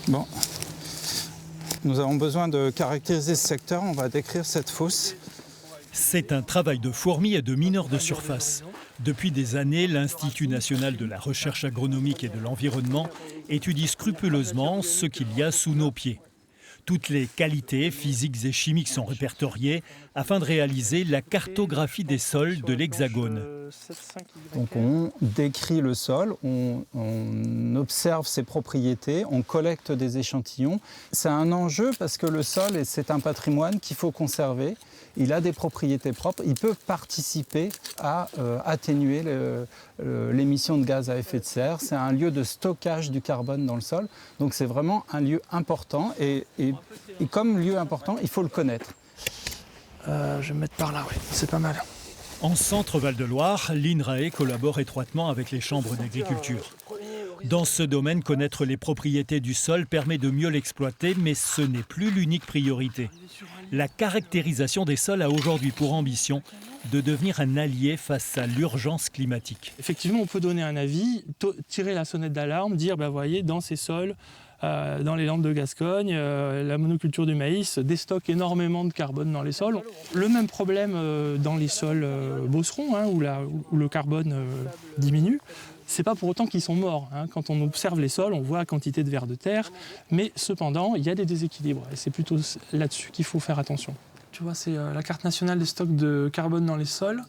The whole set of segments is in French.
Bon, nous avons besoin de caractériser ce secteur, on va décrire cette fosse. C'est un travail de fourmi et de mineurs de surface. Depuis des années, l'Institut national de la recherche agronomique et de l'environnement étudie scrupuleusement ce qu'il y a sous nos pieds. Toutes les qualités physiques et chimiques sont répertoriées afin de réaliser la cartographie des sols de l'Hexagone. Donc on décrit le sol, on observe ses propriétés, on collecte des échantillons. C'est un enjeu parce que le sol, c'est un patrimoine qu'il faut conserver. Il a des propriétés propres, il peut participer à atténuer l'émission de gaz à effet de serre. C'est un lieu de stockage du carbone dans le sol, donc c'est vraiment un lieu important et comme lieu important, il faut le connaître. Je vais me mettre par là, oui, c'est pas mal. En Centre-Val de Loire, l'INRAE collabore étroitement avec les chambres d'agriculture. Dans ce domaine, connaître les propriétés du sol permet de mieux l'exploiter, mais ce n'est plus l'unique priorité. La caractérisation des sols a aujourd'hui pour ambition de devenir un allié face à l'urgence climatique. Effectivement, on peut donner un avis, tirer la sonnette d'alarme, dire, vous voyez, dans ces sols, dans les Landes de Gascogne, la monoculture du maïs déstocke énormément de carbone dans les sols. Le même problème dans les sols bosserons, où le carbone diminue. C'est pas pour autant qu'ils sont morts. Quand on observe les sols, on voit la quantité de vers de terre, mais cependant, il y a des déséquilibres. Et c'est plutôt là-dessus qu'il faut faire attention. Tu vois, c'est la carte nationale des stocks de carbone dans les sols.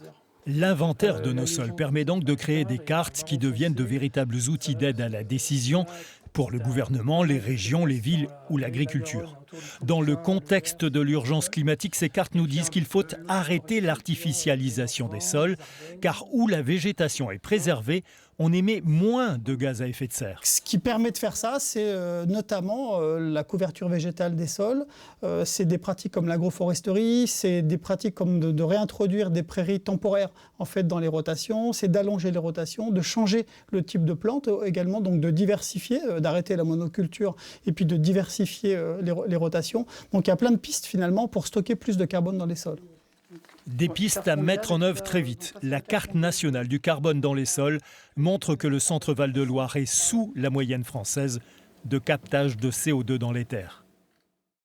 L'inventaire de nos sols permet donc de créer des cartes qui deviennent de véritables outils d'aide à la décision pour le gouvernement, les régions, les villes ou l'agriculture. Dans le contexte de l'urgence climatique, ces cartes nous disent qu'il faut arrêter l'artificialisation des sols, car où la végétation est préservée, on émet moins de gaz à effet de serre. Ce qui permet de faire ça, c'est notamment la couverture végétale des sols. C'est des pratiques comme l'agroforesterie, c'est des pratiques comme de réintroduire des prairies temporaires en fait, dans les rotations, c'est d'allonger les rotations, de changer le type de plante également, donc de diversifier, d'arrêter la monoculture et puis de diversifier les rotations. Donc il y a plein de pistes finalement pour stocker plus de carbone dans les sols. Des pistes à mettre en œuvre très vite. La carte nationale du carbone dans les sols montre que le Centre-Val de Loire est sous la moyenne française de captage de CO2 dans les terres.